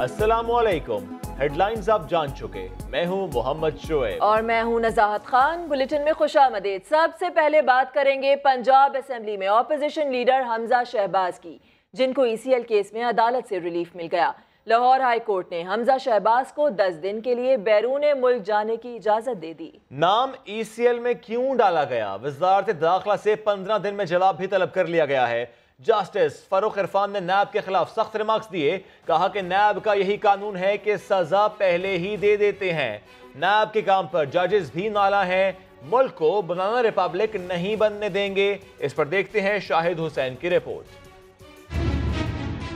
अस्सलामुअलैकुम। हेडलाइंस आप जान चुके, मैं हूं मोहम्मद शोएब और मैं हूं नज़ाहत खान। बुलेटिन में खुशामदीद। सबसे पहले बात करेंगे पंजाब असेंबली में ऑपोजिशन लीडर हमजा शहबाज की, जिनको ECL केस में अदालत से रिलीफ मिल गया। लाहौर हाई कोर्ट ने हमजा शहबाज को 10 दिन के लिए बैरून मुल्क जाने की इजाजत दे दी। नाम ECL में क्यों डाला गया, वजारत दाखिला से 15 दिन में जवाब भी तलब कर लिया गया है। जस्टिस फारूक इरफान ने नैब के खिलाफ सख्त रिमार्क्स दिए, कहा कि नैब का यही कानून है कि सजा पहले ही दे देते हैं। नैब के काम पर जजेस भी नाला हैं, मुल्क को बनाना रिपब्लिक नहीं बनने देंगे। इस पर देखते हैं शाहिद हुसैन की रिपोर्ट।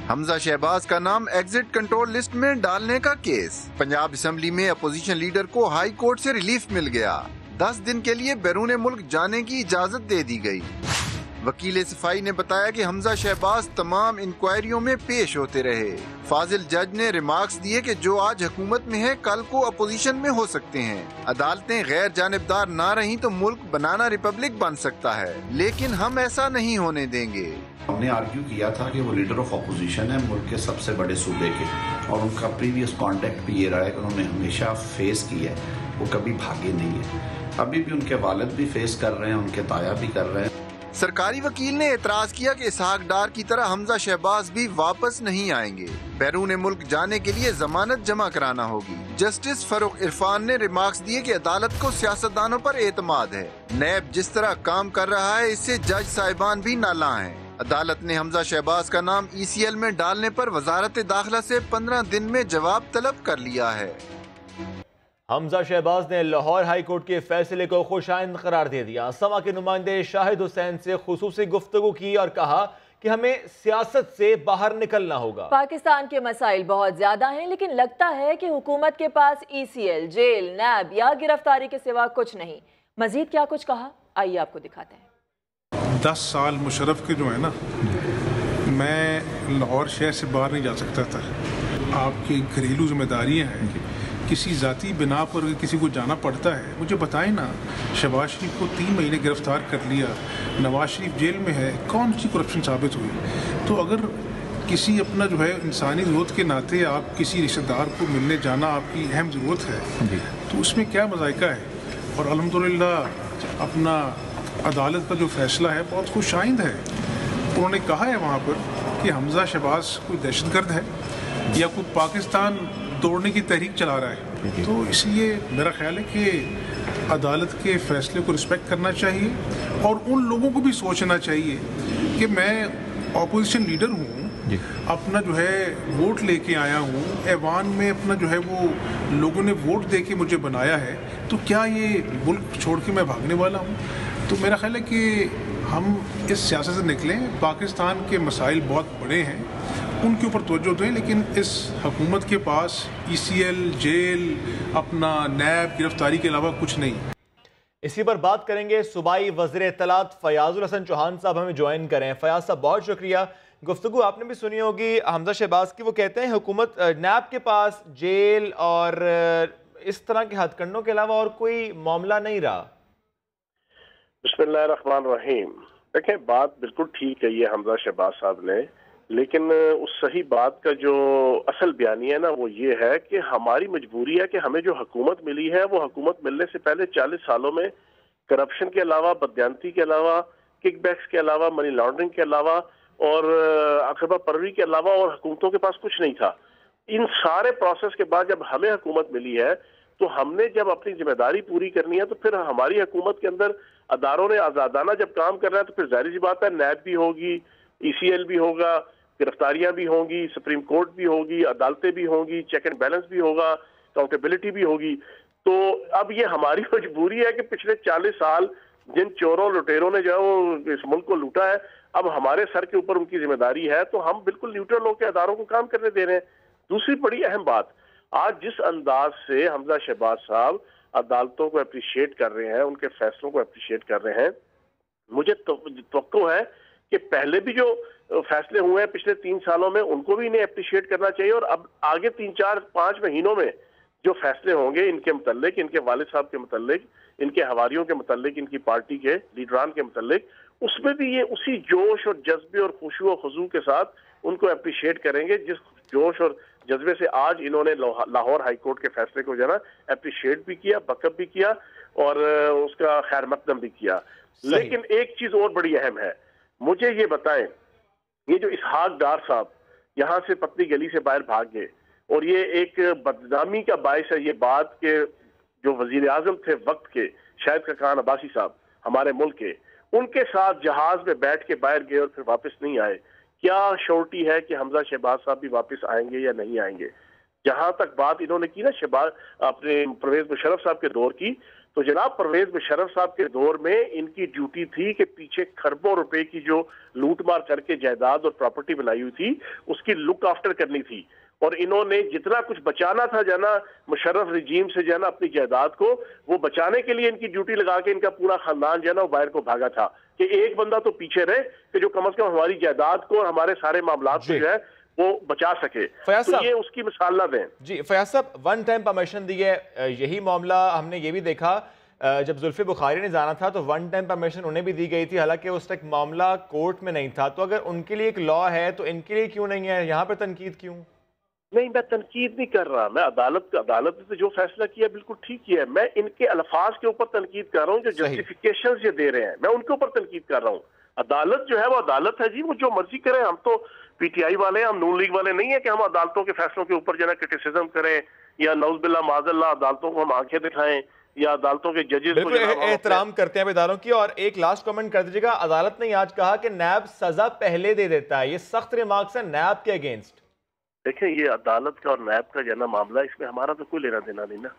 हमजा शहबाज का नाम एग्जिट कंट्रोल लिस्ट में डालने का केस। पंजाब असेंबली में अपोजिशन लीडर को हाई कोर्ट से रिलीफ मिल गया। 10 दिन के लिए बैरून मुल्क जाने की इजाजत दे दी गई। वकील सफाई ने बताया कि हमजा शहबाज तमाम इंक्वायरियों में पेश होते रहे। फाजिल जज ने रिमार्क्स दिए कि जो आज हुकूमत में है कल को अपोजिशन में हो सकते हैं। अदालतें गैर जानिबदार ना रही तो मुल्क बनाना रिपब्लिक बन सकता है, लेकिन हम ऐसा नहीं होने देंगे। हमने आर्ग्यू किया था कि वो लीडर ऑफ अपोजिशन है मुल्क के सबसे बड़े सूबे के, और उनका प्रीवियस कॉन्टेक्ट भी ये रहा है कि उन्होंने हमेशा फेस की है, वो कभी भागे नहीं है। अभी भी उनके वालिद भी फेस कर रहे हैं, उनके ताया भी कर रहे हैं। सरकारी वकील ने एतराज किया कि इसहाक डार की तरह हमजा शहबाज भी वापस नहीं आएंगे। बैरून मुल्क जाने के लिए जमानत जमा कराना होगी। जस्टिस फारूक इरफान ने रिमार्क्स दिए कि अदालत को सियासतदानों पर एतमाद है। नैब जिस तरह काम कर रहा है इससे जज साहिबान भी नाला हैं। अदालत ने हमजा शहबाज का नाम ECL में डालने पर वजारत दाखिला से 15 दिन में जवाब तलब कर लिया है। हमजा शहबाज ने लाहौर हाई कोर्ट के फैसले को खुशाइंद करार दे दिया। समा के नुमाइंदे शाहिद हुसैन से खुसूसी गुफ्तगू की और कहा कि हमें सियासत से बाहर निकलना होगा। पाकिस्तान के मसाइल बहुत ज्यादा हैं, लेकिन लगता है कि हुकूमत के पास ECL, जेल, नैब या गिरफ्तारी के सिवा कुछ नहीं। मजीद क्या कुछ कहा, आइए आपको दिखाते हैं। 10 साल मुशर्रफ के जो है ना, मैं लाहौर शहर से बाहर नहीं जा सकता था। आपकी घरेलू जिम्मेदारियाँ हैं, किसी ज़ाती बिना पर किसी को जाना पड़ता है। मुझे बताएं ना, शहबाज शरीफ को 3 महीने गिरफ्तार कर लिया, नवाज शरीफ जेल में है, कौन सी करप्शन साबित हुई? तो अगर किसी अपना जो है इंसानी ज़रूरत के नाते आप किसी रिश्तेदार को मिलने जाना आपकी अहम ज़रूरत है, तो उसमें क्या मज़ायका है? और अल्हम्दुलिल्लाह अपना अदालत का जो फैसला है बहुत खुशाइंद है। उन्होंने कहा है वहाँ पर कि हमजा शहबाज कोई दहशतगर्द है या कोई पाकिस्तान तोड़ने की तहरीक चला रहा है। तो इसलिए मेरा ख्याल है कि अदालत के फैसले को रिस्पेक्ट करना चाहिए और उन लोगों को भी सोचना चाहिए कि मैं ऑपोजिशन लीडर हूँ, अपना जो है वोट लेके आया हूँ, ऐवान में अपना जो है वो लोगों ने वोट दे के मुझे बनाया है, तो क्या ये मुल्क छोड़ के मैं भागने वाला हूँ? तो मेरा ख्याल है कि हम इस सियासत से निकलें। पाकिस्तान के मसाइल बहुत बड़े हैं, उनके ऊपर तवज्जो दें, लेकिन इस हुकूमत के पास ECL, जेल, अपना नैब, गिरफ्तारी के अलावा कुछ नहीं। इसी पर बात करेंगे। सूबाई वज़ीर इत्तलात फयाजुल हसन चौहान साहब हमें ज्वाइन करें। फयाज साहब बहुत शुक्रिया। गुफ्तगू आपने भी सुनी होगी हमजा शहबाज की। वो कहते हैं हुकूमत नैब के पास जेल और इस तरह के हथकंडों के अलावा और कोई मामला नहीं रहा। बिस्मिल्लाहिर्रहमानिर्रहीम। देखें, बात बिल्कुल ठीक कही है हमजा शहबाज साहब ने, लेकिन उस सही बात का जो असल बयानी है ना, वो ये है कि हमारी मजबूरी है कि हमें जो हुकूमत मिली है वो हुकूमत मिलने से पहले 40 सालों में करप्शन के अलावा, बदयांती के अलावा, किकबैक्स के अलावा, मनी लॉन्ड्रिंग के अलावा और अकबा परवी के अलावा और हुकूमतों के पास कुछ नहीं था। इन सारे प्रोसेस के बाद जब हमें हुकूमत मिली है तो हमने जब अपनी जिम्मेदारी पूरी करनी है तो फिर हमारी हुकूमत के अंदर अदारों ने आज़ादाना जब काम करना है तो फिर जाहिर सी बात है नैब भी होगी, ECL भी होगा, गिरफ्तारियां भी होंगी, सुप्रीम कोर्ट भी होगी, अदालतें भी होंगी, चेक एंड बैलेंस भी होगा, अकाउंटेबिलिटी भी होगी। तो अब ये हमारी मजबूरी है कि पिछले 40 साल जिन चोरों लुटेरों ने जो इस मुल्क को लूटा है, अब हमारे सर के ऊपर उनकी जिम्मेदारी है, तो हम बिल्कुल न्यूट्रल होकर अदारों को काम करने दे रहे हैं। दूसरी बड़ी अहम बात, आज जिस अंदाज से हमजा शहबाज साहब अदालतों को अप्रिशिएट कर रहे हैं, उनके फैसलों को अप्रिशिएट कर रहे हैं, मुझे तवक्को है कि पहले भी जो फैसले हुए हैं पिछले 3 सालों में उनको भी इन्हें अप्रिशिएट करना चाहिए, और अब आगे 3, 4, 5 महीनों में जो फैसले होंगे इनके मुतल्लिक, इनके वालिद साहब के मुतल्लिक, इनके हवारियों के मुतल्लिक, इनकी पार्टी के लीडरान के मुतल्लिक, उसमें भी ये उसी जोश और जज्बे और खुशू और खुजू के साथ उनको अप्रिशिएट करेंगे जिस जोश और जज्बे से आज इन्होंने लाहौर हाई कोर्ट के फैसले को जो है ना अप्रिशिएट भी किया, बकअप भी किया और उसका खैर मकदम भी किया। लेकिन एक चीज और बड़ी अहम है, मुझे ये बताएं, ये जो इसहाक डार साहब यहाँ से पतली गली से बाहर भाग गए और ये एक बदनामी का बायस है ये बात के जो वजीर आजम थे वक्त के शाहिद खान अब्बासी साहब हमारे मुल्क के, उनके साथ जहाज में बैठ के बाहर गए और फिर वापस नहीं आए। क्या श्योरिटी है कि हमजा शहबाज साहब भी वापस आएंगे या नहीं आएंगे? जहां तक बात इन्होंने की ना शहबाज अपने परवेज मुशर्रफ साहब के दौर की, तो जनाब परवेज मुशर्रफ साहब के दौर में इनकी ड्यूटी थी कि पीछे खरबों रुपए की जो लूटमार करके जायदाद और प्रॉपर्टी बनाई हुई थी उसकी लुक आफ्टर करनी थी, और इन्होंने जितना कुछ बचाना था जाना मुशर्रफ रिजीम से जाना अपनी जायदाद को, वो बचाने के लिए इनकी ड्यूटी लगा के इनका पूरा खानदान जो है ना वो बाहर को भागा था कि एक बंदा तो पीछे रहे कि जो कम से कम हमारी जायदाद को और हमारे सारे मामलात को जो है वो बचा सके। तो ये उसकी मिसाल ना दें। जी फयाज साहब, वन टाइम परमिशन दी है, यही मामला हमने ये भी देखा जब जुल्फी बुखारी ने जाना था तो वन टाइम परमिशन उन्हें भी दी गई थी, हालांकि उस तक मामला कोर्ट में नहीं था। तो अगर उनके लिए एक लॉ है तो इनके लिए क्यों नहीं है? यहाँ पर तनकीद क्यों? नहीं, मैं तनकीद नहीं कर रहा, मैं अदालत ने जो फैसला किया बिल्कुल ठीक किया है। मैं इनके अल्फाज के ऊपर तनकीद कर रहा हूँ, जो जस्टिफिकेशन ये दे रहे हैं मैं उनके ऊपर तनकीद कर रहा हूँ। अदालत जो है वो अदालत है जी, वो जो मर्जी करें। हम तो पीटीआई वाले हैं, हम नून लीग वाले नहीं है कि हम अदालतों के फैसलों के ऊपर जो है क्रिटिसिज्म करें या नौज़बिल्ला माज़अल्लाह अदालतों को हम आंखें दिखाएं या अदालतों के जजेस को एहतराम करते हैं इदारों की। और एक लास्ट कमेंट कर दीजिएगा, अदालत ने आज कहा कि नैब सजा पहले दे देता है, ये सख्त रिमार्क्स है नैब के अगेंस्ट। देखें, ये अदालत का और नैब का जो ना मामला, इसमें हमारा तो कोई लेना देना नहीं ना,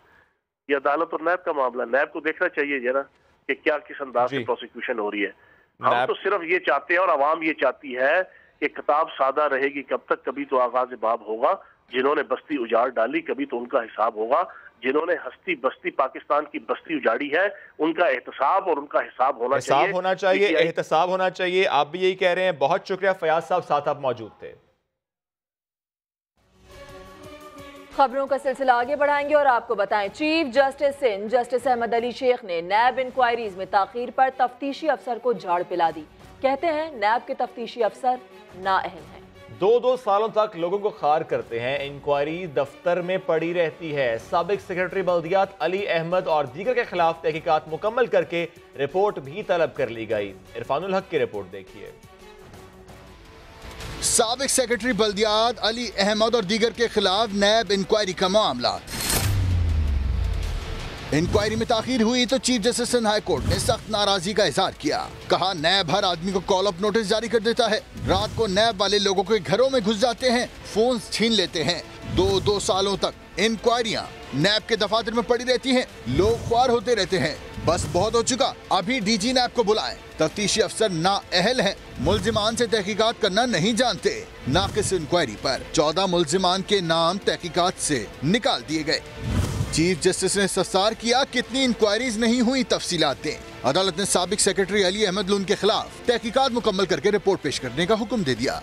ये अदालत और नैब का मामला। नैब को देखना चाहिए जरा कि क्या किस अंदाज से प्रोसिक्यूशन हो रही है। हम तो सिर्फ ये चाहते हैं और आवाम ये चाहती है कि किताब सादा रहेगी कब तक, कभी तो आगाज बाब होगा। जिन्होंने बस्ती उजाड़ डाली कभी तो उनका हिसाब होगा, जिन्होंने हस्ती बस्ती पाकिस्तान की बस्ती उजाड़ी है उनका एहतसाब और उनका हिसाब होना चाहिए, एहतसाब होना चाहिए। आप भी यही कह रहे हैं। बहुत शुक्रिया फयाज साहब, साथ आप मौजूद थे। खबरों का सिलसिला आगे बढ़ाएंगे और आपको बताएं, chief justice Sindh justice Ahmed Ali Sheikh ने नैब इंक्वायरीज में ताखीर पर तफ्तीशी अफसर को झाड़ पिला दी। कहते हैं नैब के तफ्तीशी अफसर नाअहल हैं। 2 सालों तक लोगों को खार करते हैं, इंक्वायरी दफ्तर में पड़ी रहती है। साबिक सेक्रेटरी बल्दियात अली अहमद और दीगर के खिलाफ तहकीकात मुकम्मल करके रिपोर्ट भी तलब कर ली गई। इरफानुल हक की रिपोर्ट देखिए। साबिक सेक्रेटरी बल्दियात अली अहमद और दीगर के खिलाफ नैब इंक्वायरी का मामला। इंक्वायरी में ताखीर हुई तो chief justice Sindh high court ने सख्त नाराजगी का इजहार किया। कहा नैब हर आदमी को कॉल अप नोटिस जारी कर देता है, रात को नैब वाले लोगों के घरों में घुस जाते हैं, फोन छीन लेते हैं। 2 सालों तक इंक्वायरियां नैब के दफातर में पड़ी रहती हैं, लोग ख्वार होते रहते हैं। बस बहुत हो चुका, अभी डीजी नैब को बुलाएं। तफ्तीशी अफसर नाअहल हैं, मुल्जिमान से तहकीकात करना नहीं जानते। नाकिस इंक्वायरी पर 14 मुल्जिमान के नाम तहकीकात से निकाल दिए गए। चीफ जस्टिस ने इस्तफसार किया कितनी इंक्वायरीज नहीं हुई, तफसीलात दें। अदालत ने साबिक सेक्रेटरी अली अहमद लून के खिलाफ तहकीकात मुकम्मल करके रिपोर्ट पेश करने का हुक्म दे दिया।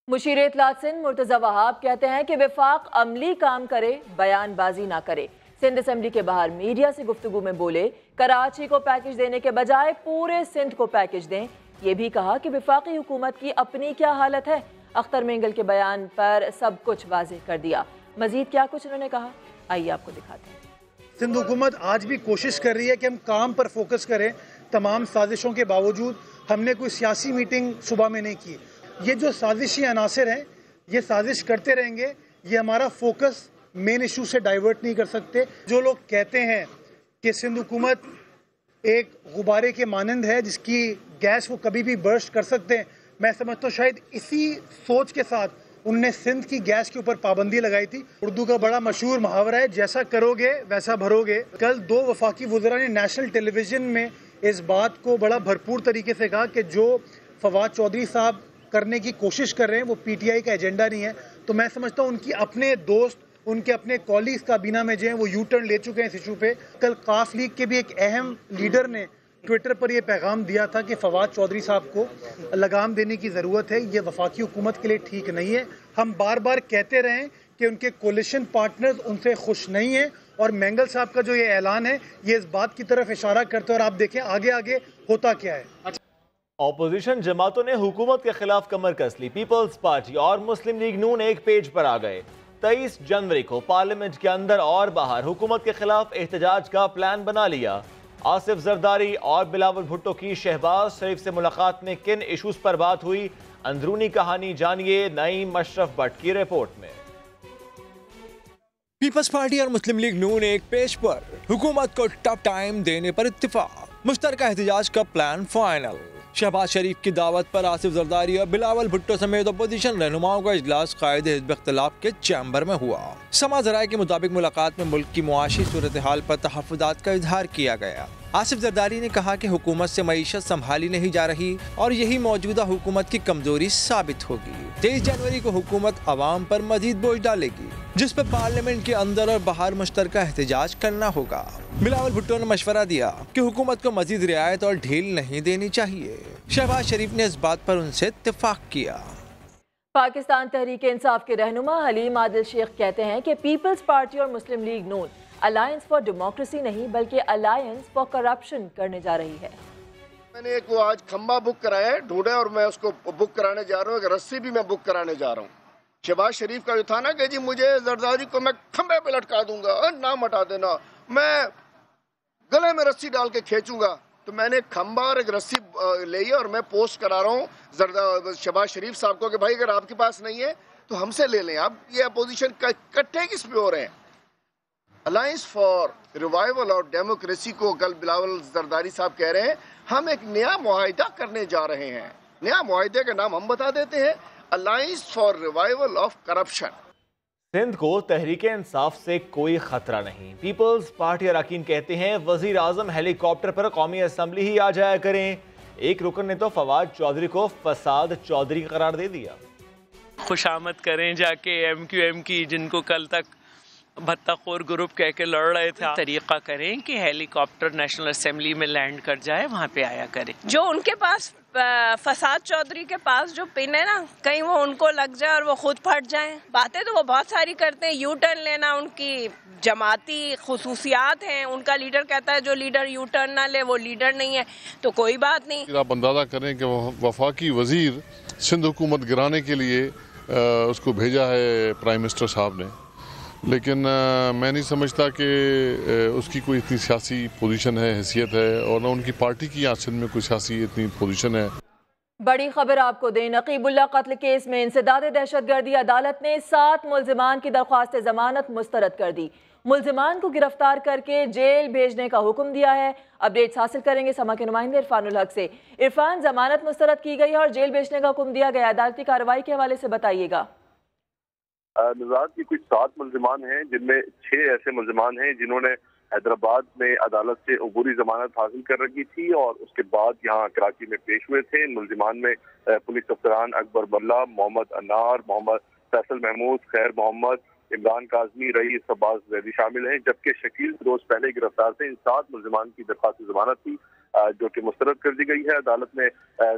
मुशीर इत्तलात सिंध मुर्तजा वहाब कहते हैं कि विफाक अमली काम करे, बयानबाजी ना करे। सिंध असेंबली के बाहर मीडिया से गुफ्तगू में बोले, कराची को पैकेज देने के बजाय पूरे सिंध को पैकेज दें। ये भी कहा कि विफाकी हुकूमत की अपनी क्या हालत है। अख्तर मेंगल के बयान पर सब कुछ वाज़ेह कर दिया। मजीद क्या कुछ उन्होंने कहा, आइए आपको दिखाते हैं। सिंध हुकूमत आज भी कोशिश कर रही है कि हम काम पर फोकस करें। तमाम साजिशों के बावजूद हमने कोई सियासी मीटिंग सुबह में नहीं की। ये जो साजिशी अनासर हैं ये साजिश करते रहेंगे, ये हमारा फोकस मेन इशू से डाइवर्ट नहीं कर सकते। जो लोग कहते हैं कि सिंध हुकूमत एक गुब्बारे के मानंद है जिसकी गैस वो कभी भी बर्स्ट कर सकते हैं, मैं समझता हूँ शायद इसी सोच के साथ उनने सिंध की गैस के ऊपर पाबंदी लगाई थी। उर्दू का बड़ा मशहूर मुहावरा है, जैसा करोगे वैसा भरोगे। कल 2 वफाकी वज़रा ने नेशनल टेलीविज़न में इस बात को बड़ा भरपूर तरीके से कहा कि जो फवाद चौधरी साहब करने की कोशिश कर रहे हैं वो पीटीआई का एजेंडा नहीं है। तो मैं समझता हूँ उनकी अपने दोस्त, उनके अपने कॉलीग्स काबीना में जो हैं वो यू टर्न ले चुके हैं इस इशू पे। कल काफ लीग के भी एक अहम लीडर ने ट्विटर पर यह पैगाम दिया था कि फवाद चौधरी साहब को लगाम देने की ज़रूरत है, ये वफाकी हुकूमत के लिए ठीक नहीं है। हम बार बार कहते रहें कि उनके कोलिशन पार्टनर्स उनसे खुश नहीं हैं और मेंगल साहब का जो ये ऐलान है ये इस बात की तरफ इशारा करते हैं। और आप देखें आगे आगे होता क्या है। अपोजिशन जमातों ने हुकूमत के खिलाफ कमर कस ली। पीपल्स पार्टी और मुस्लिम लीग नून एक पेज पर आ गए। 23 जनवरी को पार्लियामेंट के अंदर और बाहर हुकूमत के खिलाफ एहतजाज का प्लान बना लिया। आसिफ जरदारी और बिलावल भुट्टो की शहबाज शरीफ से मुलाकात में किन इशूज पर बात हुई, अंदरूनी कहानी जानिए नईम अशरफ भट्ट की रिपोर्ट में। पीपल्स पार्टी और मुस्लिम लीग नून एक पेज पर, हुकूमत को टफ टाइम देने पर इत्तिफाक, मुश्तरका एहतजाज का प्लान फाइनल। शहबाज शरीफ की दावत पर आसिफ जरदारी और बिलावल भुट्टो समेत अपोजिशन रहनुमाओं का इजलास कायद हिज़्ब इख्तिलाफ के चैम्बर में हुआ। समा ज़राए के मुताबिक मुलाकात में मुल्क की मुआशी सूरत हाल पर तहफ़्फ़ुज़ात का इजहार किया गया। आसिफ जरदारी ने कहा कि हुकूमत से मईशत संभाली नहीं जा रही और यही मौजूदा हुकूमत की कमजोरी साबित होगी। 23 जनवरी को हुकूमत अवाम पर मजीद बोझ डालेगी, जिस पर पार्लियामेंट के अंदर और बाहर मुश्तरका एहतजाज करना होगा। बिलावल भुट्टो ने मशवरा दिया कि हुकूमत को मजीद रियायत और ढील नहीं देनी चाहिए। शहबाज शरीफ ने इस बात पर उनसे इत्तेफाक किया। पाकिस्तान तहरीक इंसाफ के रहनुमा हलीम आदिल शेख कहते हैं कि पीपल्स पार्टी और Muslim League Noon alliance for democracy नहीं बल्कि अलायंस फॉर करप्शन करने जा रही है। मैंने एक वो आज खम्बा बुक कराया है ढूंढे और मैं उसको बुक कराने जा रहा हूँ। एक रस्सी भी मैं बुक कराने जा रहा हूँ। शहबाज शरीफ का जो था ना कि जी मुझे जरदारी को मैं खम्बे पे लटका दूंगा, नाम हटा देना, मैं गले में रस्सी डाल के खींचूंगा। तो मैंने खम्बा और एक रस्सी ली और मैं पोस्ट करा रहा हूँ शहबाज शरीफ साहब को कि भाई अगर आपके पास नहीं है तो हमसे ले लें। अब ये अपोजिशन इकट्ठे किस पे हो रहे हैं? अलायंस फॉर रिवाइवल और डेमोक्रेसी को कल बिलावल जरदारी साहब कह रहे हैं हम एक नया मुआहिदा करने जा रहे हैं। नया मुआहिदे का नाम हम बता देते हैं, alliance for revival of corruption. Sindh को तहरीक इंसाफ से कोई खतरा नहीं। पीपल्स पार्टी अरकान कहते हैं वजीर आजम हेलीकॉप्टर पर कौमी असम्बली ही आ जाया करें। एक रुकन ने तो फवाद चौधरी को फसाद चौधरी करार दे दिया। खुशामद करें जाके MQM की, जिनको कल तक भत्ताखोर ग्रुप कह के लड़ रहे थे। तरीका करें कि हेलीकॉप्टर नेशनल असेंबली में लैंड कर जाए, वहाँ पे आया करें। जो उनके पास फसाद चौधरी के पास जो पिन है ना, कहीं वो उनको लग जाए और वो खुद फट जाए। बातें तो वो बहुत सारी करते हैं, यू टर्न लेना उनकी जमाती खसूसियात हैं। उनका लीडर कहता है जो लीडर यू टर्न ना ले वो लीडर नहीं है, तो कोई बात नहीं। आप अंदाजा करें कि वफाकी वजीर सिंध हुकूमत गिराने के लिए उसको भेजा है प्राइम मिनिस्टर साहब ने, लेकिन मैं नहीं समझता कि उसकी कोई इतनी सियासी पोजीशन है, हैसियत है, और न उनकी पार्टी की यहाँ सिंध में कोई सियासी इतनी पोजीशन है। बड़ी खबर आपको दें, नकीबुल्लाह कत्ल केस में इंसदाद दहशतगर्दी अदालत ने 7 मुल्जिमान की दरख्वास्त जमानत मुस्तरद कर दी। मुल्जिमान को गिरफ्तार करके जेल भेजने का हुक्म दिया है। अपडेट्स हासिल करेंगे समा के नुमाइंदे इरफानुल हक से। इरफान, जमानत मुस्तरद की गई है और जेल भेजने का हुक्म दिया गया, अदालती कार्रवाई के हवाले से बताइएगा। निजात की कुछ 7 मुल्जिमान हैं, जिनमें 6 ऐसे मुल्जिमान हैं जिन्होंने हैदराबाद में अदालत से अबूरी जमानत हासिल कर रखी थी और उसके बाद यहाँ कराची में पेश हुए थे। इन मुल्जिमान में पुलिस अफसरान अकबर बल्ला, मोहम्मद अनार, मोहम्मद फैसल महमूद, खैर मोहम्मद, इमरान काजमी, रईस अब्बास जैदी शामिल हैं, जबकि शकील रोज पहले गिरफ्तार थे। इन 7 मुल्जिमान की दरख्वास्त जमानत थी जो कि मुस्तरद कर दी गई है। अदालत ने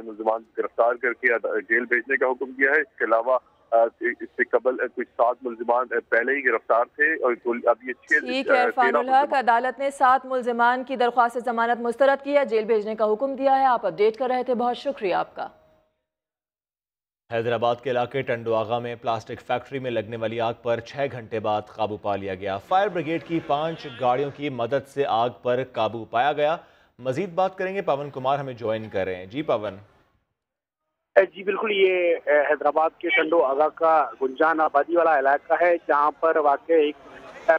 मुल्जिमान गिरफ्तार करके जेल भेजने का हुक्म दिया है। इसके अलावा इससे कबल कुछ 7 मुल्जिमान पहले ही गिरफ्तार थे और अब ये 6। ठीक है इरफानुल हक, अदालत ने 7 मुल्जिमान की दरख्वास्त जमानत मुस्तरद किया, जेल भेजने का हुक्म दिया है। आप अपडेट कर रहे थे, बहुत शुक्रिया आपका। हैदराबाद के इलाके टंडुआगा में प्लास्टिक फैक्ट्री में लगने वाली आग पर 6 घंटे बाद काबू पा लिया गया। फायर ब्रिगेड की 5 गाड़ियों की मदद से आग पर काबू पाया गया। मजीद बात करेंगे, पवन कुमार हमें ज्वाइन कर रहे हैं। जी पवन। जी बिल्कुल, ये हैदराबाद के टंडुआगा का गुंजान आबादी वाला इलाका है, जहाँ पर वाकई एक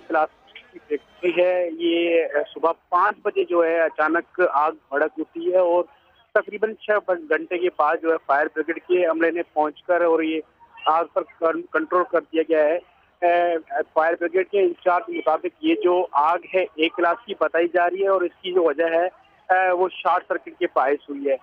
प्लास्टिक की फैक्ट्री है। ये सुबह 5 बजे जो है अचानक आग भड़क उठी है और तकरीबन 6 घंटे के बाद जो है फायर ब्रिगेड के अमले ने पहुंचकर और ये आग पर कंट्रोल कर दिया गया है। फायर ब्रिगेड के इंचार्ज के मुताबिक ये जो आग है A क्लास की बताई जा रही है और इसकी जो वजह है वो शॉर्ट सर्किट के बायस हुई है।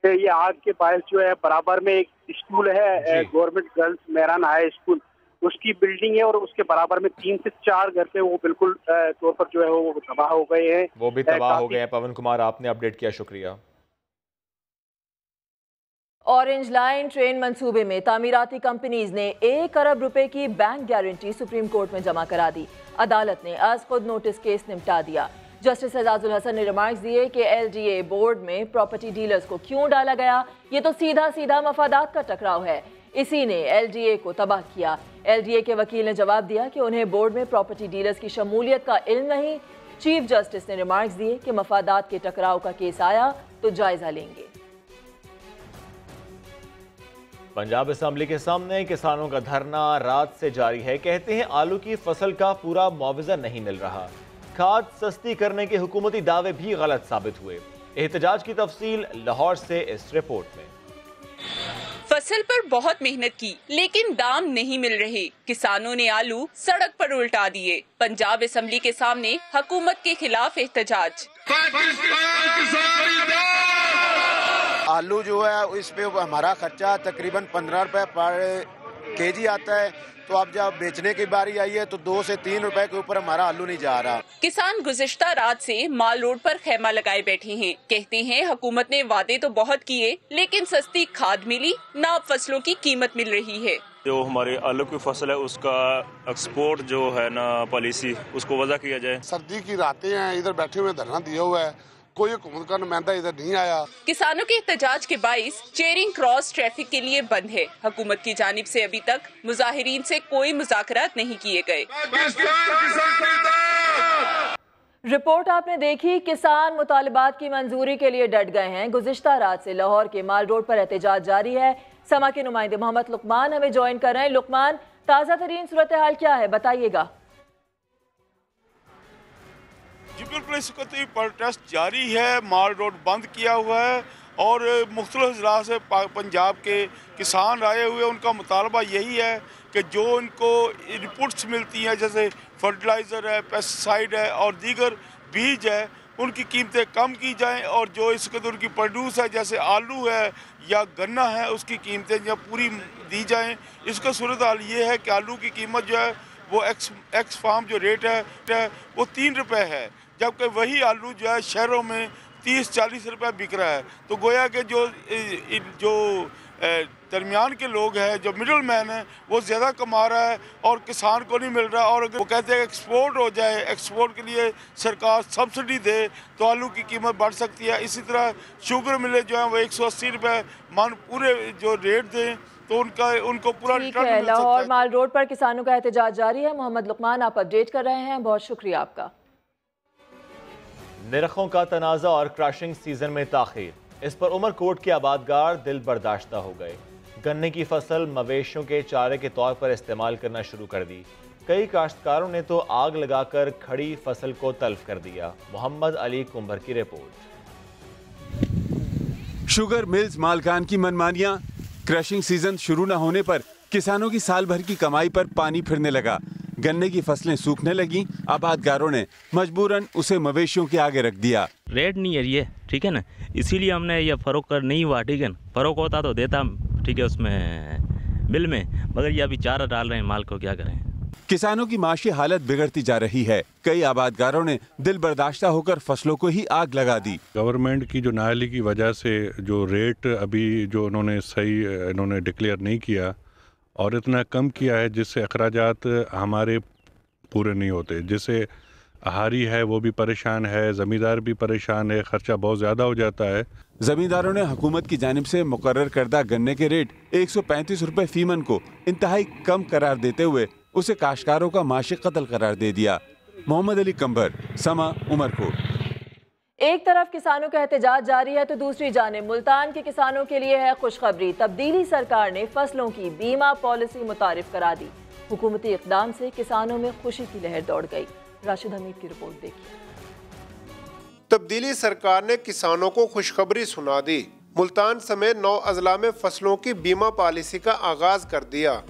ये आग के बायस जो है बराबर में एक स्कूल है, government girls Mehran high school, उसकी बिल्डिंग है और उसके बराबर में 3 से 4 घर थे, वो बिल्कुल तौर पर जो है वो तबाह हो गए हैं। वो भी तबाह हो गए हैं। पवन कुमार, आपने अपडेट किया, शुक्रिया। ऑरेंज लाइन ट्रेन मंसूबे में तामीराती कंपनीज ने 1 अरब रुपए की बैंक गारंटी सुप्रीम कोर्ट में जमा करा दी। अदालत ने आज खुद नोटिस केस निपटा दिया। जस्टिस एजाजुल हसन ने रिमार्क्स दिए कि LDA बोर्ड में प्रॉपर्टी डीलर्स को क्यों डाला गया, ये तो सीधा सीधा मफादात का टकराव है, इसी ने LDA को तबाह किया। LDA के वकील ने जवाब दिया कि उन्हें बोर्ड में प्रॉपर्टी डीलर्स की शमूलियत का इल्म नहीं। चीफ जस्टिस ने रिमार्क्स दिए कि मफादात के टकराव का केस आया तो जायजा लेंगे। पंजाब असेंबली के सामने किसानों का धरना रात से जारी है। कहते हैं आलू की फसल का पूरा मुआवजा नहीं मिल रहा। खाद सस्ती करने के हुकूमती दावे भी गलत साबित हुए। एहतजाज की तफसील लाहौर से इस रिपोर्ट में। फसल पर बहुत मेहनत की लेकिन दाम नहीं मिल रहे, किसानों ने आलू सड़क पर उल्टा दिए। पंजाब असेंबली के सामने हुकूमत के खिलाफ एहतजाज। आलू जो है इस पे हमारा खर्चा तकरीबन 15 रुपए पर केजी आता है, तो अब जब बेचने की बारी आई है तो 2 से 3 रुपए के ऊपर हमारा आलू नहीं जा रहा। किसान गुज़िश्ता रात से माल रोड पर खैमा लगाए बैठे हैं। कहते हैं हुकूमत ने वादे तो बहुत किए लेकिन सस्ती खाद मिली ना फसलों की कीमत मिल रही है। जो हमारे आलू की फसल है उसका एक्सपोर्ट जो है ना पॉलिसी उसको वजह किया जाए। सर्दी की रातें हैं, इधर बैठे हुए धरना दिया हुआ है, कोई हुकूमत का नुमाइंदा इधर नहीं आया। किसानों के एहतजाज के बाइस चेरिंग क्रॉस ट्रैफिक के लिए बंद है। हुकूमत की जानिब से अभी तक मुजाहिरीन से कोई मुज़ाकरात नहीं किए गए। रिपोर्ट आपने देखी, किसान मुतालिबात की मंजूरी के लिए डट गए हैं। गुज़िश्ता रात से लाहौर के माल रोड पर एहतजाज जारी है। समा के नुमाइंदे मोहम्मद लुकमान हमें ज्वाइन कर रहे हैं। लुकमान, ताज़ा तरीन सूरत हाल क्या है, बताइएगा। जी बिल्कुल, इस वक्त प्रोटेस्ट जारी है, माल रोड बंद किया हुआ है और मुख्तलिफ ज़िला से पंजाब के किसान आए हुए। उनका मुतालबा यही है कि जो इनको इनपुट्स मिलती हैं जैसे फर्टिलाइज़र है, पेस्टिसाइड है और दीगर बीज है, उनकी कीमतें कम की जाएं और जो इस वक्त उनकी प्रोड्यूस है जैसे आलू है या गन्ना है उसकी कीमतें जब पूरी दी जाएँ। इसका सूरत हाल ये है कि आलू की कीमत जो है वो एक्स फार्म जो रेट है वो 3 रुपये है, जबकि वही आलू जो है शहरों में 30-40 रुपए बिक रहा है। तो गोया के जो दरमियान के लोग हैं, जो मिडल मैन है, वो ज़्यादा कमा रहा है और किसान को नहीं मिल रहा। और अगर वो कहते हैं एक्सपोर्ट हो जाए, एक्सपोर्ट के लिए सरकार सब्सिडी दे तो आलू की कीमत बढ़ सकती है। इसी तरह शुगर मिले जो है वो 180 रुपये मन पूरे जो रेट दें तो उनको पूरा रिटर्न मिल सकता है। लाहौर माल रोड पर किसानों का एहतजाज जारी है। मोहम्मद लुकमान, आप अपडेट कर रहे हैं, बहुत शुक्रिया आपका। निरखों का तनाज़ा और क्रशिंग सीजन में ताखीर, इस पर उमरकोट के आबादगार दिल बर्दाश्ता हो गए। गन्ने की फसल मवेशियों के चारे के तौर पर इस्तेमाल करना शुरू कर दी। कई काश्तकारों ने तो आग लगाकर खड़ी फसल को तल्फ कर दिया। मोहम्मद अली कुंभर की रिपोर्ट। शुगर मिल्स मालकान की मनमानियां, क्रशिंग सीजन शुरू न होने पर किसानों की साल भर की कमाई पर पानी फिरने लगा। गन्ने की फसलें सूखने लगी, आबादगारों ने मजबूरन उसे मवेशियों के आगे रख दिया। रेट नहीं है ये, ठीक है ना, इसीलिए हमने ये फरोख कर नहीं हुआ, ठीक है ना। फरोख होता तो देता, ठीक है, उसमें बिल में, मगर ये अभी चारा डाल रहे हैं, माल को क्या करें। किसानों की माशी हालत बिगड़ती जा रही है। कई आबादगारों ने दिल बर्दाश्ता होकर फसलों को ही आग लगा दी। गवर्नमेंट की जो नाअहली की वजह से जो रेट अभी जो उन्होंने सही डिक्लेयर नहीं किया और इतना कम किया है जिससे अखराजात हमारे पूरे नहीं होते, जिससे आहारी है वो भी परेशान है, ज़मींदार भी परेशान है, खर्चा बहुत ज़्यादा हो जाता है। ज़मींदारों ने हुकूमत की जानिब से मुकर्रर करदा गन्ने के रेट 135 रुपए फीमन को इंतहाई कम करार देते हुए उसे काश्तकारों का माशी कत्ल करार दे दिया। मोहम्मद अली कंबर, समा, उमरकोट। एक तरफ किसानों का एहतजाज जारी है तो दूसरी जानिब मुल्तान के किसानों के लिए है खुशखबरी। तब्दीली सरकार ने फसलों की बीमा पॉलिसी मुतारिफ करा दी। हुकूमती इक़दाम से किसानों में खुशी की लहर दौड़ गई। राशिद हमीद की रिपोर्ट देखिए। तब्दीली सरकार ने किसानों को खुशखबरी सुना दी। मुल्तान समेत 9 अजला में फसलों की बीमा पॉलिसी का आगाज कर दिया।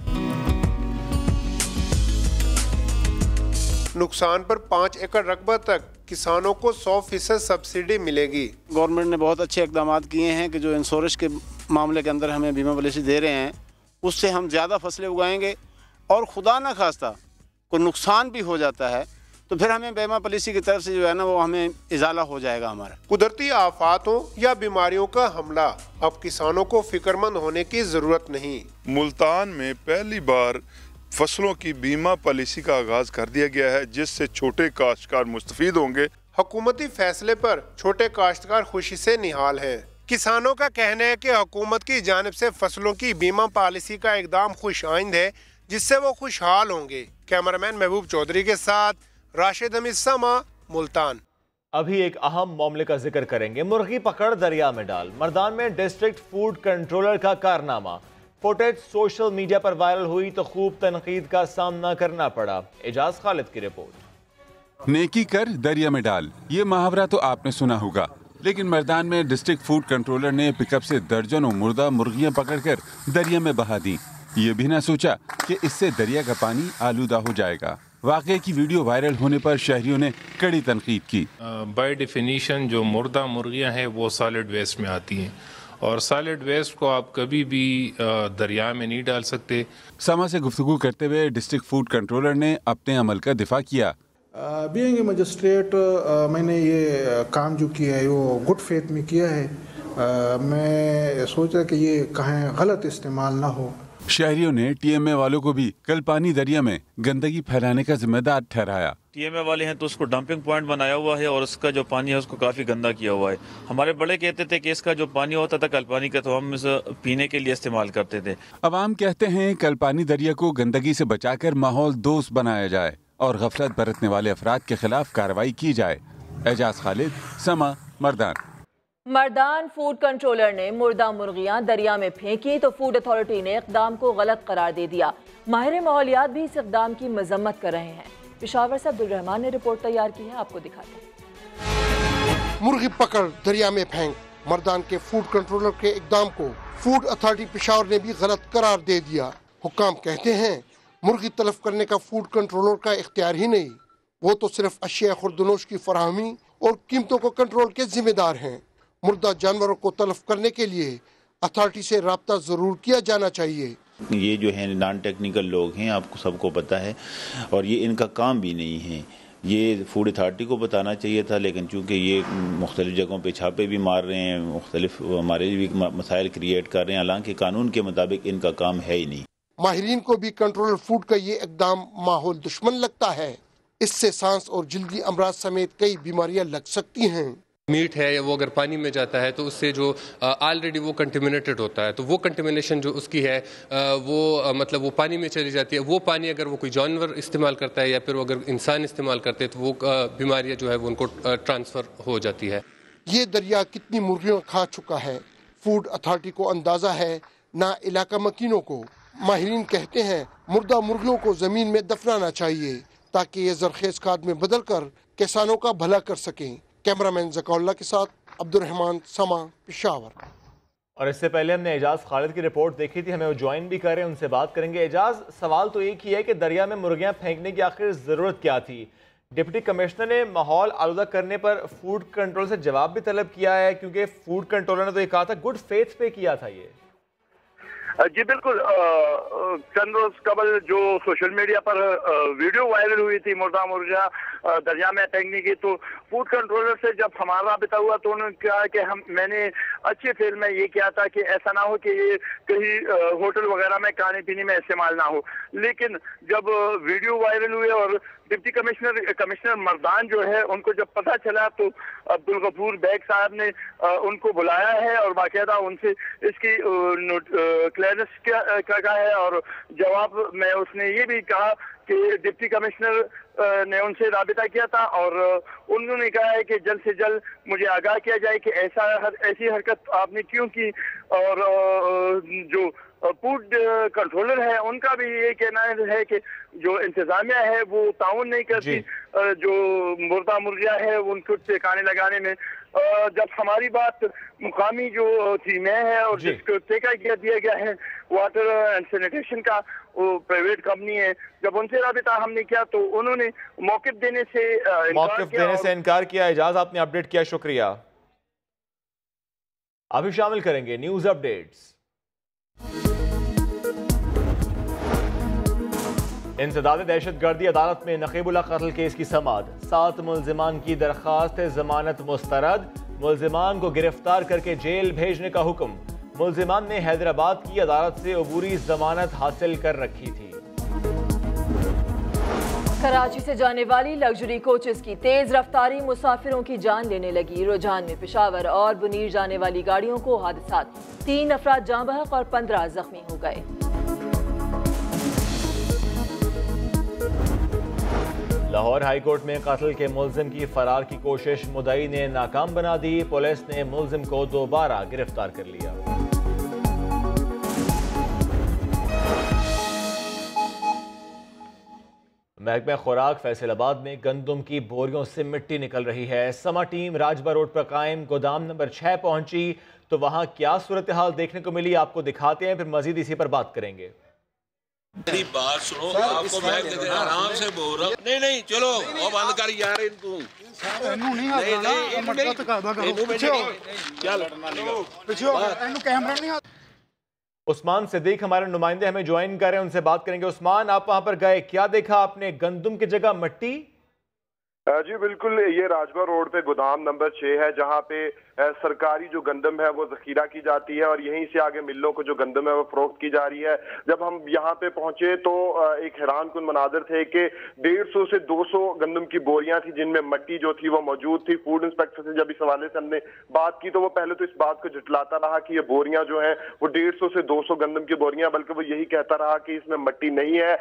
नुकसान पर 5 एकड़ रकबा तक किसानों को 100% सब्सिडी मिलेगी। गवर्नमेंट ने बहुत अच्छे इकदाम किए हैं कि जो इंश्योरेंस के मामले के अंदर हमें बीमा पॉलिसी दे रहे हैं, उससे हम ज़्यादा फसलें उगाएंगे और खुदा न खास्ता कोई नुकसान भी हो जाता है तो फिर हमें बीमा पॉलिसी की तरफ से जो है ना वो हमें इजाला हो जाएगा हमारा। कुदरती आफातों या बीमारियों का हमला, अब किसानों को फिक्रमंद होने की जरूरत नहीं। मुल्तान में पहली बार फसलों की बीमा पॉलिसी का आगाज कर दिया गया है जिससे छोटे काश्तकार मुस्तफीद होंगे। हुकूमती फैसले पर छोटे काश्तकार खुशी से निहाल हैं। किसानों का कहना है कि हुकूमत की जानिब से फसलों की बीमा पॉलिसी का इकदाम खुश आइंद है, जिससे वो खुशहाल होंगे। कैमरामैन महबूब चौधरी के साथ राशिद हमीद, समा, मुल्तान। अभी एक अहम मामले का जिक्र करेंगे। मुर्गी पकड़ दरिया में डाल। मर्दान में डिस्ट्रिक्ट फूड कंट्रोलर का कारनामा। फुटेज सोशल मीडिया पर वायरल हुई तो खूब तनकीद का सामना करना पड़ा। एजाज खालिद की रिपोर्ट। नेकी कर दरिया में डाल, ये मुहावरा तो आपने सुना होगा, लेकिन मर्दान में डिस्ट्रिक्ट फूड कंट्रोलर ने पिकअप से दर्जनों मुर्दा मुर्गियां पकड़कर दरिया में बहा दी। ये भी ना सोचा कि इससे दरिया का पानी आलूदा हो जाएगा। वाक़े की वीडियो वायरल होने पर शहरियों ने कड़ी तनकीद की। बाय डेफिनीशन जो मुर्दा मुर्गियां हैं वो सॉलिड वेस्ट में आती हैं और सॉलिड वेस्ट को आप कभी भी दरिया में नहीं डाल सकते। समा से गुफ्तगू करते हुए डिस्ट्रिक्ट फूड कंट्रोलर ने अपने अमल का दिफा किया। बीइंग ए मजिस्ट्रेट मैंने ये काम जो किया है वो गुड फेथ में किया है। मैं सोचा कि ये कहीं गलत इस्तेमाल ना हो। शहरियों ने टीएमए वालों को भी कल पानी दरिया में गंदगी फैलाने का जिम्मेदार ठहराया। टीएमए वाले हैं तो उसको डंपिंग पॉइंट बनाया हुआ है और उसका जो पानी है उसको काफ़ी गंदा किया हुआ है। हमारे बड़े कहते थे कि इसका जो पानी होता था कल पानी का तो हम इसे पीने के लिए इस्तेमाल करते थे। अवाम कहते हैं कल पानी दरिया को गंदगी से बचाकर माहौल दोस्त बनाया जाए और गफलत बरतने वाले अफराद के खिलाफ कार्रवाई की जाए। एजाज खालिद, समा, मर्दान। मर्दान फूड कंट्रोलर ने मुर्दा मुर्गियां दरिया में फेंकी तो फूड अथॉरिटी ने इक़दाम को गलत करार दे दिया। माहिर माहौलियात भी इस इक़दाम की मजम्मत कर रहे हैं। पेशावर से अब्दुल रहमान ने रिपोर्ट तैयार की है, आपको दिखाते हैं। मुर्गी पकड़ दरिया में फेंक, मर्दान के फूड कंट्रोलर के इक़दाम को फूड अथॉरिटी पेशावर ने भी गलत करार दे दिया। हुक्काम कहते हैं मुर्गी तलफ करने का फूड कंट्रोलर का इख्तियार ही नहीं, वो तो सिर्फ अशिया खुर्दनोश की फराहमी और कीमतों को कंट्रोल के जिम्मेदार हैं। मुर्दा जानवरों को तलफ करने के लिए अथॉरिटी से राब्ता जरूर किया जाना चाहिए। ये जो है नॉन टेक्निकल लोग हैं, आपको सबको पता है, और ये इनका काम भी नहीं है। ये फूड अथॉरिटी को बताना चाहिए था, लेकिन चूंकि ये मुख्तलिफ जगहों पे छापे भी मार रहे हैं, मुख्तलिफ हमारे भी मसाइल क्रिएट कर रहे हैं, हालांकि कानून के मुताबिक इनका काम है ही नहीं। माहिरीन को भी कंट्रोलर फूड का ये इक़दाम माहौल दुश्मन लगता है। इससे सांस और जल्दी अमराज समेत कई बीमारियां लग सकती हैं। मीट है या वो अगर पानी में जाता है तो उससे जो ऑलरेडी वो कंटेमिनेटेड होता है, तो वो कंटेमिनेशन जो उसकी है वो मतलब वो पानी में चली जाती है। वो पानी अगर वो कोई जानवर इस्तेमाल करता है या फिर अगर इंसान इस्तेमाल करते हैं तो वो बीमारियां जो है वो उनको ट्रांसफ़र हो जाती है। ये दरिया कितनी मुर्गियाँ खा चुका है, फूड अथॉरिटी को अंदाज़ा है, ना इलाका मकीनों को। माहिरीन कहते हैं मुर्दा मुर्गियों को ज़मीन में दफनाना चाहिए ताकि ये ज़रखेज़ खाद में बदल कर किसानों का भला कर सकें। कैमरामैन ज़काउल्लाह के साथ अब्दुल रहमान, समा, पेशावर। और इससे पहले हमने एजाज खालिद की रिपोर्ट देखी थी, हमें वो ज्वाइन भी कर रहे हैं, उनसे बात करेंगे। एजाज, सवाल तो एक ही है कि दरिया में मुर्गियां फेंकने की आखिर ज़रूरत क्या थी? डिप्टी कमिश्नर ने माहौल आलूदा करने पर फूड कंट्रोल से जवाब भी तलब किया है, क्योंकि फूड कंट्रोलर ने तो ये कहा था गुड फेथ पे किया था ये। जी बिल्कुल, चंद रोज कबल जो सोशल मीडिया पर वीडियो वायरल हुई थी मुर्दा मुर्गियां दरिया में फेंकने की, तो फूड कंट्रोलर से जब हमारा राबिता हुआ तो उन्होंने कहा कि मैंने अच्छे फेल में ये किया था कि ऐसा ना हो कि ये कहीं होटल वगैरह में खाने पीने में इस्तेमाल ना हो। लेकिन जब वीडियो वायरल हुए और डिप्टी कमिश्नर मर्दान जो है उनको जब पता चला तो अब्दुल गफूर बैग साहब ने उनको बुलाया है और बाकायदा उनसे इसकी क्लियरेंस क्या है, और जवाब में उसने ये भी कहा कि डिप्टी कमिश्नर ने उनसे राबिता किया था और उन्होंने कहा है कि जल्द से जल्द मुझे आगाह किया जाए कि ऐसी हरकत आपने क्यों की। और जो फूड कंट्रोलर है उनका भी ये कहना है कि जो इंतजामिया है वो ताउन नहीं करती जो मुर्दा मुर्गियां है उनको ठिकाने लगाने में। जब हमारी बात मुकामी जो थी मैं है और जिसको ठेका दिया गया है वाटर एंड सैनिटेशन का, वो प्राइवेट कंपनी है, जब उनसे राबिता हमने किया तो उन्होंने मौक़िफ़ देने से इनकार किया। एजाज, आपने अपडेट किया, शुक्रिया। अभी शामिल करेंगे न्यूज अपडेट्स। इंसदाद दहशतगर्दी अदालत में नकीबुल्लाह कत्ल केस की समाअत। 7 मुल्जिमान की दरख्वास्त जमानत मुस्तरद। मुल्जिमान को गिरफ्तार करके जेल भेजने का हुक्म। मुल्जिमान ने हैदराबाद की अदालत से अबूरी जमानत हासिल कर रखी थी। कराची से जाने वाली लग्जरी कोचेस की तेज रफ्तारी मुसाफिरों की जान लेने लगी। रुझान में पेशावर और बुनीर जाने वाली गाड़ियों को हादसात, 3 अफराद जाँ बहक और 15 जख्मी हो गए। लाहौर हाई कोर्ट में कत्ल के मुलजिम की फरार की कोशिश मुद्दई ने नाकाम बना दी। पुलिस ने मुलजिम को दोबारा गिरफ्तार कर लिया। महकमा खुराक फैसलाबाद में गंदम की बोरियों से मिट्टी निकल रही है। समा टीम राजबा रोड पर कायम गोदाम नंबर 6 पहुंची तो वहां क्या सूरत हाल देखने को मिली आपको दिखाते हैं, फिर मजीद इसी पर बात करेंगे। मेरी बात सुनो, आपको मैं आराम से बोल रहा हूँ। नहीं चलो वो बंद कर यार इनको। उस्मान सिद्दीक हमारे नुमाइंदे हमें ज्वाइन कर रहे हैं, उनसे बात करेंगे। उस्मान, आप वहां पर गए, क्या देखा आपने? गंदम की जगह मिट्टी? जी बिल्कुल, ये राजबा रोड पे गोदाम नंबर 6 है जहाँ पे सरकारी जो गंदम है वो जखीरा की जाती है और यहीं से आगे मिलों को जो गंदम है वो फरोख्त की जा रही है। जब हम यहाँ पे पहुंचे तो एक हैरान कुन मनाजर थे कि 150 से 200 गंदम की बोरियां थी जिनमें मिट्टी जो थी वो मौजूद थी। फूड इंस्पेक्टर से जब इस हवाले से हमने बात की तो वो पहले तो इस बात को झुटलाता रहा कि ये बोरियां जो हैं वो 150 से 200 गंदम की बोरियां, बल्कि वो यही कहता रहा कि इसमें मिट्टी नहीं है।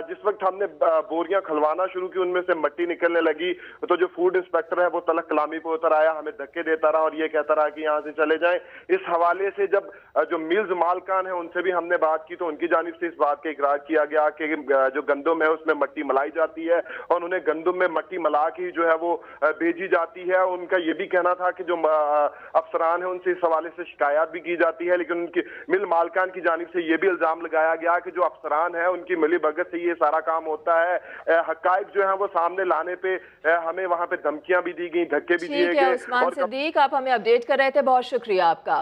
जिस वक्त हमने बोरियां खलवाना शुरू की उनमें से मिट्टी निकलने लगी तो जो फूड इंस्पेक्टर है वो तलक कलामी पे उतर आया, हमें धक्के देता रहा और ये कहता रहा कि यहाँ से चले जाएं। इस हवाले से जब जो मिल्स मालकान है उनसे भी हमने बात की तो उनकी जानिब से इस बात का इकरार किया गया कि जो गंदम है उसमें मिट्टी मलाई जाती है और उन्हें गंदम में मिट्टी मिला के जो है वो भेजी जाती है। उनका ये भी कहना था कि जो अफसरान है उनसे इस हवाले से शिकायत भी की जाती है, लेकिन उनकी मिल मालकान की जानिब से ये भी इल्जाम लगाया गया कि जो अफसरान है उनकी मिली भगत से ये सारा काम होता है। हकायक जो है वो सामने लाने पे हमें वहां पे धमकियां भी दी गई, धक्के भी दिए गए। उस्मान सिद्दीक, आप हमें अपडेट कर रहे थे, बहुत शुक्रिया आपका।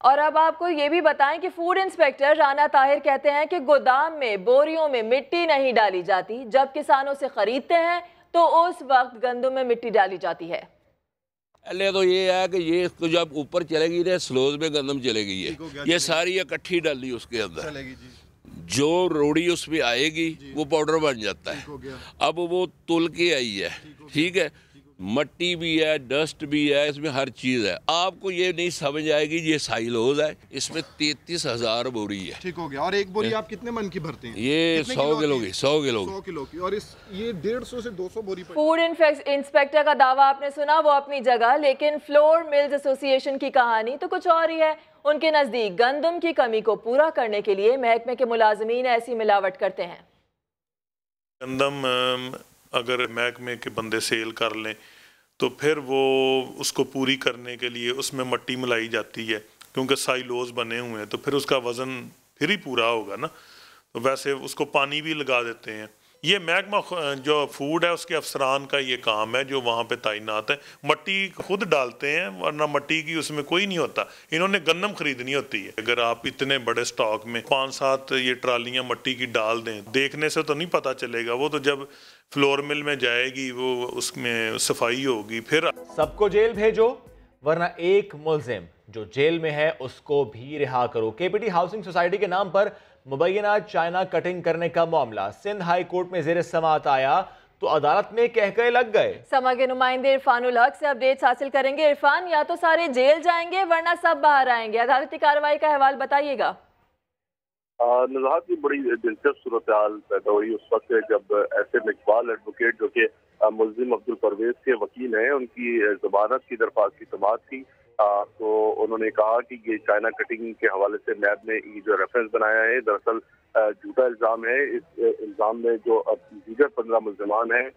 और अब आपको ये भी बताएं कि फूड इंस्पेक्टर राना ताहिर कहते हैं कि गोदाम में बोरियों में मिट्टी नहीं डाली जाती, जब किसानों से खरीदते हैं तो उस वक्त गंदम में मिट्टी डाली जाती है। पहले तो ये है कि ये इसको जब ऊपर चलेगी ना स्लोज में गंदम चलेगी, ये सारी इकट्ठी डाली उसके अंदर, जो रोड़ी उसमें आएगी वो पाउडर बन जाता है। अब वो तुल के आई है, ठीक है, मट्टी भी है, डस्ट भी है, इसमें हर चीज़ है। आपको ये नहीं समझ आएगी ये साइलोज है, इसमें 33,000 बोरी है। ठीक हो गया। और एक बोरी आप कितने मन की भरते हैं? ये 100 किलो की 100 किलो की। और ये 150 से 200 बोरी। फूड इंस्पेक्टर का दावा आपने सुना, वो अपनी जगह, लेकिन फ्लोर मिल्स एसोसिएशन की कहानी तो कुछ और ही है। उनके नजदीक गंदम की कमी को पूरा करने के लिए महकमे के मुलाजमीन ऐसी मिलावट करते हैं। गंदम अगर महकमे के बंदे सेल कर लें तो फिर वो उसको पूरी करने के लिए उसमें मिट्टी मिलाई जाती है, क्योंकि साइलोज बने हुए हैं तो फिर उसका वज़न फिर ही पूरा होगा ना। तो वैसे उसको पानी भी लगा देते हैं। ये महकमा जो फूड है उसके अफसरान का ये काम है जो वहाँ पे तैनात है। मट्टी खुद डालते हैं वरना मट्टी की उसमें कोई नहीं होता। इन्होंने गंदम खरीदनी होती है। अगर आप इतने बड़े स्टॉक में 5-7 ये ट्रालियाँ मट्टी की डाल दें, देखने से तो नहीं पता चलेगा, वो तो जब फ्लोर मिल में जाएगी वो उसमें सफाई होगी। फिर सबको जेल भेजो वरना एक मुलजिम जो जेल में है उसको भी रिहा करो। केपीटी हाउसिंग सोसाइटी के नाम पर मुबैना चाइना कटिंग करने का मामला सिंध हाई कोर्ट में ज़ेर समाअत आया तो अदालत में कहकहे लग गए। समा के नुमाइंदे इरफानुल हक से अपडेट्स हासिल करेंगे। इरफान, या तो सारे जेल जाएंगे वरना सब बाहर आएंगे, अदालती कार्रवाई का अहवाल बताइएगा। नज़ाहत की बड़ी दिलचस्प सूरत हाल पैदा हुई उस वक्त जब एसएम इकबाल एडवोकेट जो कि मुलजिम अब्दुल परवेज के वकील हैं, उनकी जमानत की दरख्वास्त की समाअत थी। तो उन्होंने कहा कि ये चाइना कटिंग के हवाले से नैब ने ये जो रेफरेंस बनाया है दरअसल झूठा इल्ज़ाम है। इस इल्ज़ाम में जो दीगर 15 मुलजमान हैं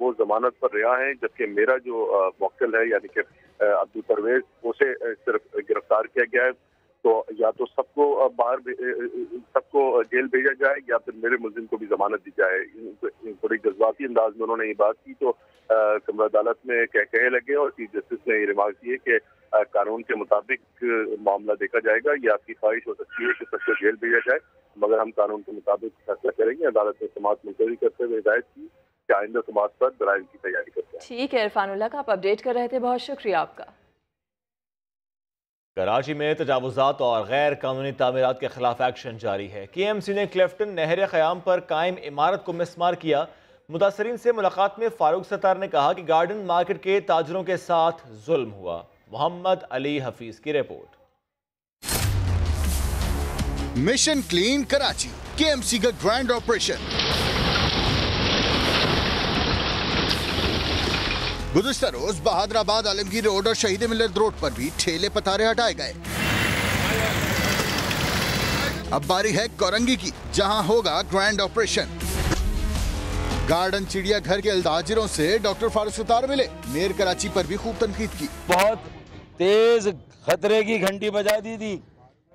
वो जमानत पर रिहा हैं, जबकि मेरा जो मुवक्किल है यानी कि अब्दुल परवेज उसे सिर्फ गिरफ्तार किया गया है। तो या तो सबको बाहर सबको जेल भेजा जाए या फिर मेरे मुलजिम को भी जमानत दी जाए। बड़ी जज्बाती अंदाज में उन्होंने ये बात की तो कमरा अदालत में कहने लगे और चीफ जस्टिस ने ये रिमार्क दिए कि कानून के मुताबिक मामला देखा जाएगा। ये आपकी ख्वाहिश हो सकती है कि सबको जेल भेजा जाए, मगर हम कानून के मुताबिक फैसला करेंगे। अदालत ने समाअत मुलतवी करते हुए हिदायत की कि आइंदा समाअत पर दलाइल की तैयारी करते हैं। ठीक है इरफानुल्लाह, आप अपडेट कर रहे थे, बहुत शुक्रिया आपका। کراچی میں تجاوزات اور غیر قانونی تعمیرات کے خلاف ایکشن جاری ہے۔ KMC نے کلیفٹن نہر قیام پر قائم عمارت کو مسمار کیا۔ متاثرین سے ملاقات میں فاروق ستار نے کہا کہ گارڈن مارکیٹ کے تاجروں کے ساتھ ظلم ہوا۔ محمد علی حفیظ کی report. Mission clean Karachi, KMC کا گرینڈ آپریشن۔ گزشتہ روز بہادر آباد عالمگیر روڈ اور شہید ملت روڈ پر بھی ٹھیلے پتارے ہٹائے گئے۔ اب باری ہے کورنگی کی، جہاں ہوگا گرینڈ آپریشن۔ گارڈن چڑیا گھر کے تاجروں سے ڈاکٹر فاروق ستار ملے، میئر کراچی پر بھی خوب تنقید کی۔ بہت تیز خطرے کی گھنٹی بجا دی تھی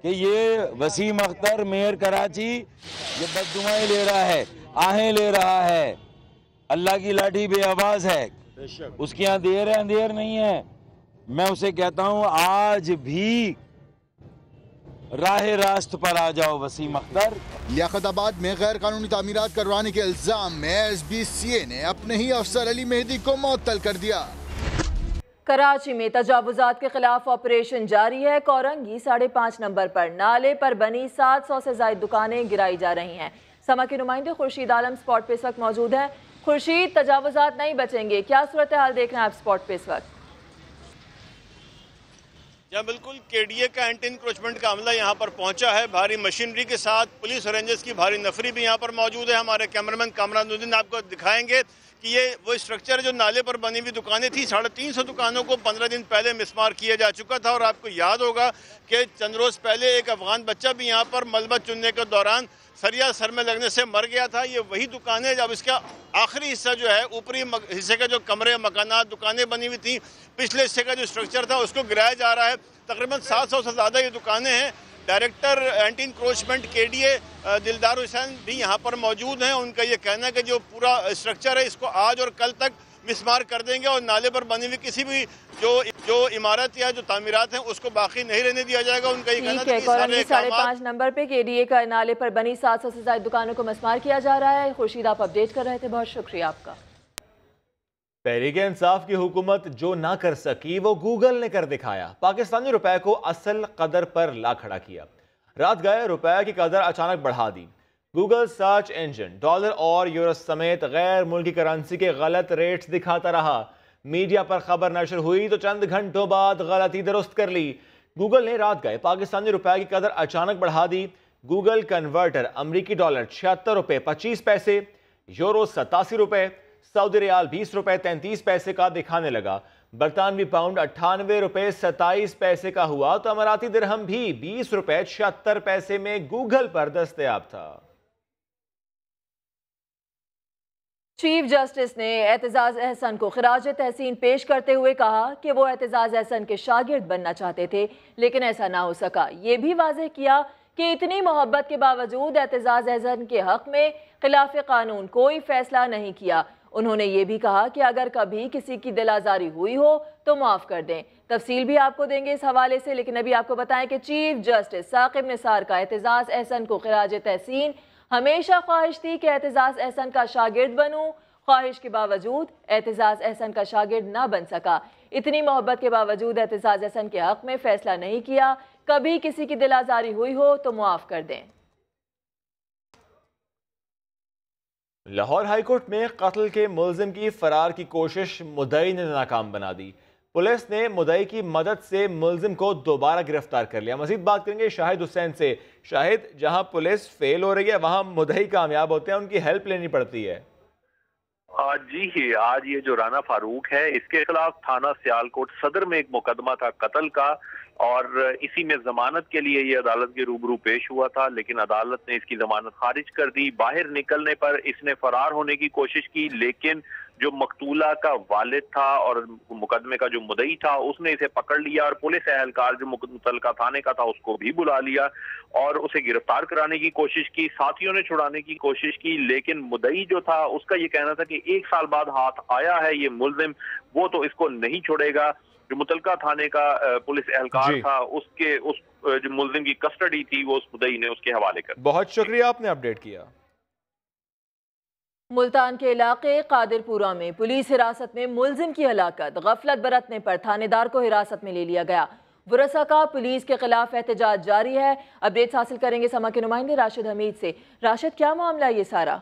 کہ یہ وسیم اختر میئر کراچی یہ بددعائیں لے رہا ہے، آہیں لے رہا ہے، اللہ کی لاٹھی بے آواز ہے، اس کی یہاں دیر ہے اندھیر نہیں ہے۔ میں اسے کہتا ہوں آج بھی راہ راست پر آ جاؤ وسیم اختر۔ لیاقت آباد میں غیر قانونی تعمیرات کروانے کے الزام میں SBCA نے اپنے ہی افسر علی مہدی کو معطل کر دیا۔ کراچی میں تجاوزات کے خلاف آپریشن جاری ہے۔ کورنگی 5.5 نمبر پر نالے پر بنی 700 سے زائد دکانیں گرائی جا رہی ہیں۔ سما کے نمائندے خورشید عالم سپاٹ پہ اس وقت موجود ہیں۔ خورشید، تجاوزات نہیں بچیں گے، کیا صورتحال دیکھ رہے ہیں آپ سپاٹ پہ اس وقت؟ جہاں بالکل KDA کا اینٹی انکروچمنٹ کا عملہ یہاں پر پہنچا ہے، بھاری مشینری کے ساتھ پولیس اور رینجرز کی بھاری نفری بھی یہاں پر موجود ہے۔ ہمارے کیمرامین کامران الدین آپ کو دکھائیں گے کہ یہ وہ اسٹرکچر ہے جو نالے پر بنی ہوئی دکانیں تھیں۔ 350 دکانوں کو 15 دن پہلے مسمار کیا جا چکا تھا، اور آپ کو یاد ہوگا کہ چند روز پہلے ایک افغان بچہ بھی یہاں پر ملبہ چننے کے دوران سریا سر میں لگنے سے مر گیا تھا۔ یہ وہی دکانیں جب اس کا آخری حصہ جو ہے اوپری حصے کا جو کمرے مکانات دکانیں بنی ہوئی تھیں، پچھلے حصے کا جو اسٹرکچر تھا اس کو گرایا جا رہا ہے۔ تقریباً 700 سے زیادہ یہ دکانیں ہیں۔ ڈائریکٹر اینٹی انکروچمنٹ KDA دلدار حسین بھی یہاں پر موجود ہیں۔ ان کا یہ کہنا ہے کہ جو پورا اسٹرکچر ہے اس کو آج اور کل تک مسمار کر دیں گے، اور نالے پر بنی ہوئی کسی بھی جو عمارت یا جو تعمیرات ہیں اس کو باقی نہیں رہنے دیا جائے گا۔ ان کا یہ کہنا ہے کہ کورنگی 5.5 نمبر پہ KDA کا نالے پر بنی 700 سے زائد دکانوں کو مسمار کیا جا رہا ہے۔ خورشید آپ اپڈیٹ کر رہے تھے، بہت شکریہ آپ کا۔ تحریک انصاف کی حکومت جو نہ کر سکی وہ گوگل نے کر دکھایا۔ پاکستانی روپے کو اصل قدر پر لا کھڑا کیا۔ رات گئے روپے کی قدر اچانک بڑھا دی۔ گوگل سرچ انجن ڈالر اور یورو سمیت غیر ملکی کرنسی کے غلط ریٹس دکھاتا رہا۔ میڈیا پر خبر نشر ہوئی تو چند گھنٹوں بعد غلطی درست کر لی۔ گوگل نے رات گئے پاکستانی روپے کی قدر اچانک بڑھا دی۔ گوگل کنورٹر امریکی ڈالر 76 روپے 25 پیسے، یورو 87 روپے، سعودی ریال 20 روپے 33 پیسے کا دکھانے لگا۔ برطانوی پاؤنڈ 98 روپے 27 پیسے کا ہوا تو اماراتی درہم بھی 20 روپے 76 پیسے میں گوگل پر دستیاب تھا۔ چیف جسٹس نے اعتزاز احسن کو خراج تحسین پیش کرتے ہوئے کہا کہ وہ اعتزاز احسن کے شاگرد بننا چاہتے تھے لیکن ایسا نہ ہو سکا۔ یہ بھی واضح کیا کہ اتنی محبت کے باوجود اعتزاز احسن کے حق میں خلاف قانون کوئی فیصلہ نہیں کیا۔ انہوں نے یہ بھی کہا کہ اگر کبھی کسی کی دل آزاری ہوئی ہو تو معاف کر دیں۔ تفصیل بھی آپ کو دیں گے اس حوالے سے، لیکن ابھی آپ کو بتائیں کہ چیف جسٹس ثاقب نثار کا اعتزاز احسن کو خراج تحسین ہمیشہ خواہش تھی کہ اعتزاز احسن کا شاگرد بنوں۔ خواہش کے باوجود اعتزاز احسن کا شاگرد نہ بن سکا۔ اتنی محبت کے باوجود اعتزاز احسن کے حق میں فیصلہ نہیں کیا۔ کبھی کسی کی دل آزاری ہوئی ہو تو معاف کر دیں۔ لاہور ہائی کورٹ میں قتل کے ملزم کی فرار کی کوشش مدعی نے ناکام بنا دی۔ پولیس نے مدعی کی مدد سے ملزم کو دوبارہ گرفتار کر لیا۔ مزید بات کریں گے شاہد حسین سے۔ شاہد، جہاں پولیس فیل ہو رہی ہے وہاں مدعی کامیاب ہوتے ہیں، ان کی ہیلپ لینی پڑتی ہے۔ جی، آج یہ جو رانا فاروق ہے اس کے خلاف تھانہ سیالکوٹ صدر میں ایک مقدمہ تھا قتل کا، اور اسی میں ضمانت کے لیے یہ عدالت کے روبرو پیش ہوا تھا، لیکن عدالت نے اس کی ضمانت خارج کر دی۔ باہر نکلنے پر اس نے فرار ہونے کی کوشش کی، لیکن جو مقتولہ کا والد تھا اور مقدمے کا جو مدعی تھا اس نے اسے پکڑ لیا، اور پولیس اہلکار جو متعلقہ تھانے کا تھا اس کو بھی بلا لیا اور اسے گرفتار کرانے کی کوشش کی۔ ساتھیوں نے چھڑانے کی کوشش کی، لیکن مدعی جو تھا اس کا یہ کہنا تھا کہ 1 سال بعد ہاتھ آیا ہے یہ ملزم، وہ تو اس کو نہیں چھوڑے گا۔ جو متعلقہ تھانے کا پولیس اہلکار تھا اس جو ملزم کی کسٹڈی تھی وہ اس مدعی نے اس کے حوالے کر۔ بہت شکریہ، آپ نے اپڈیٹ کیا۔ ملتان کے علاقے قادرپورہ میں پولیس حراست میں ملزم کی ہلاکت۔ غفلت برتنے پر تھانے دار کو حراست میں لے لیا گیا۔ बुरसा का पुलिस के खिलाफ एहतजाज जारी है। अपडेट्स हासिल करेंगे समा के नुमाइंदे राशिद हमीद से। राशिद, क्या मामला है ये सारा?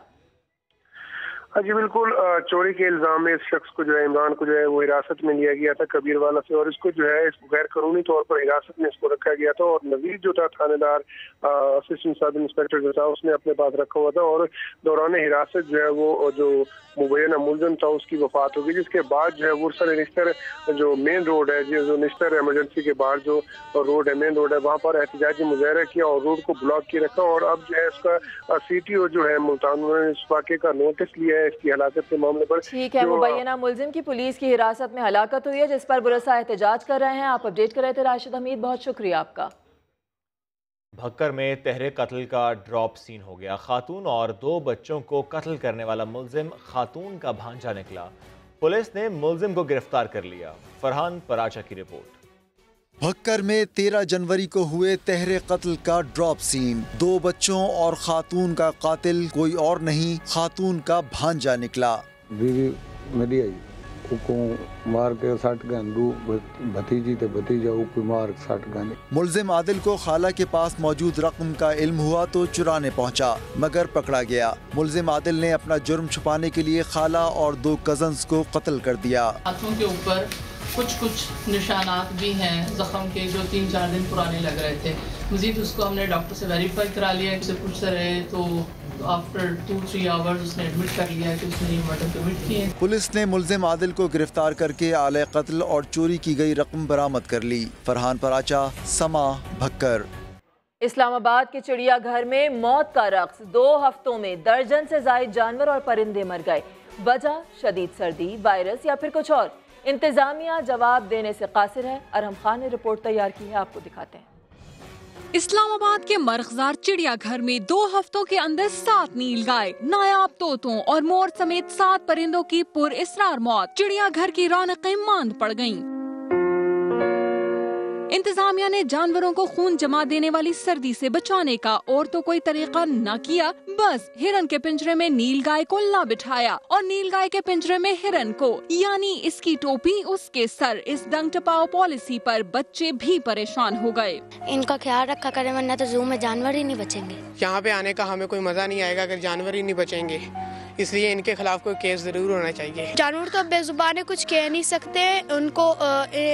जी बिल्कुल, चोरी के इल्जाम में इस शख्स को जो है, इमरान को जो है वो हिरासत में लिया गया था कबीरवाला से, और इसको जो है गैर कानूनी तौर पर हिरासत में इसको रखा गया था। और नवीद जो था थानेदार, असिस्टेंट सब इंस्पेक्टर जो था, उसने अपने पास रखा हुआ था। और दौरान हिरासत जो है वो जो मुबैना मुलजिम था उसकी वफात हो गई, जिसके बाद जो है वुरसा निश्तर जो मेन रोड है, जो निश्तर एमरजेंसी के बाहर जो रोड है, मेन रोड है, वहाँ पर एहतजाजी मुजाहरा किया और रोड को ब्लॉक किए रखा। और अब जो है इसका CTO जो है मुल्तान, उन्होंने इस वाक़े का नोटिस लिया है इसकी हलाकत के मामले पर। ठीक है, मुबैना मुलजिम की पुलिस की हिरासत में हलाकत हुई है, जिस पर बुरसा एहतजाज कर रहे हैं। आप अपडेट कर रहे थे राशिद हमीद, बहुत शुक्रिया आपका। भक्कर में तहरीक कत्ल का ड्रॉप सीन हो गया। खातून और 2 बच्चों को कत्ल करने वाला मुलजिम खातून का भांजा निकला। पुलिस ने मुलजिम को गिरफ्तार कर लिया। फरहान पराचा की रिपोर्ट। भक्कर में 13 जनवरी को हुए तहरीक कत्ल का ड्रॉप सीन। 2 बच्चों और खातून का कातिल कोई और नहीं, खातून का भांजा निकला। बीवी मेरी आई को मार के 60 गन, भतीजी ते भतीजा ऊपर मार 60 गन। मुलजिम आदिल को खाला के पास मौजूद रकम का इल्म हुआ तो चुराने पहुंचा, मगर पकड़ा गया। मुलजिम आदिल ने अपना जुर्म छुपाने के लिए खाला और 2 कजन्स को कत्ल कर दिया। हाथों के ऊपर कुछ निशानात भी हैं जख्म के, जो 3-4 दिन पुराने लग रहे थे। मजीद उसको हमने डॉक्टर से वेरीफाई करा लिया, उससे पूछते रहे तो आफ्टर 2-3 आवर्स उसने एडमिट कर लिया कि उसने ये मर्डर कमिट किए। पुलिस ने मुलजिम आदिल को गिरफ्तार करके आले कत्ल और चोरी की गई रकम बरामद कर ली। फरहान पराचा, समा, भक्कर। इस्लामाबाद के चिड़ियाघर में मौत का रक्स। 2 हफ्तों में दर्जन से जायद जानवर और परिंदे मर गए। वजह शदीद सर्दी, वायरस या फिर कुछ और? इंतजामिया जवाब देने से कासिर है। अरहम खान ने रिपोर्ट तैयार की है, आपको दिखाते हैं। इस्लामाबाद के मरगजार चिड़ियाघर में 2 हफ्तों के अंदर 7 नीलगाय, नायाब तोतों और मोर समेत 7 परिंदों की पुरइसरार मौत। चिड़ियाघर की रौनकें मांद पड़ गईं। इंतजामिया ने जानवरों को खून जमा देने वाली सर्दी से बचाने का और तो कोई तरीका न किया, बस हिरन के पिंजरे में नीलगाय को ला बिठाया और नीलगाय के पिंजरे में हिरन को, यानी इसकी टोपी उसके सर। इस डंग टपाओ पॉलिसी पर बच्चे भी परेशान हो गए। इनका ख्याल रखा करें, वरना तो जू में जानवर ही नहीं बचेंगे। यहाँ पे आने का हमें कोई मजा नहीं आएगा अगर जानवर ही नहीं बचेंगे, इसलिए इनके खिलाफ कोई केस जरूर होना चाहिए। जानवर तो बेजुबान कुछ कह नहीं सकते, उनको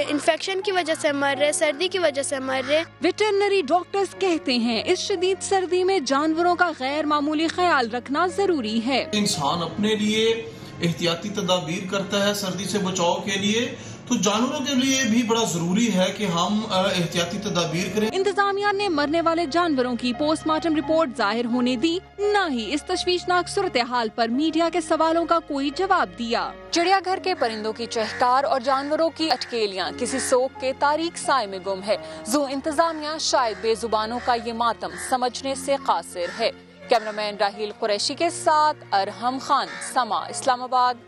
इन्फेक्शन की वजह से मर रहे, सर्दी की वजह से मर रहे। वेटरनरी डॉक्टर्स कहते हैं इस शदीद सर्दी में जानवरों का गैर मामूली ख्याल रखना जरूरी है। इंसान अपने लिए एहतियाती तदाबीर करता है सर्दी से बचाव के लिए, तो जानवरों के लिए भी बड़ा जरूरी है कि हम एहतियाती तदाबीर करें। इंतजामिया ने मरने वाले जानवरों की पोस्टमार्टम रिपोर्ट जाहिर होने दी, न ही इस तशवीशनाक सूरत हाल पर मीडिया के सवालों का कोई जवाब दिया। चिड़ियाघर के परिंदों की चहकार और जानवरों की अटकेलियाँ किसी सोख के तारीक साए में गुम है। जू इंतजामिया शायद बेजुबानों का ये मातम समझने से कासिर है। कैमरामैन राहील कुरैशी के साथ अरहम खान, समा, इस्लामाबाद।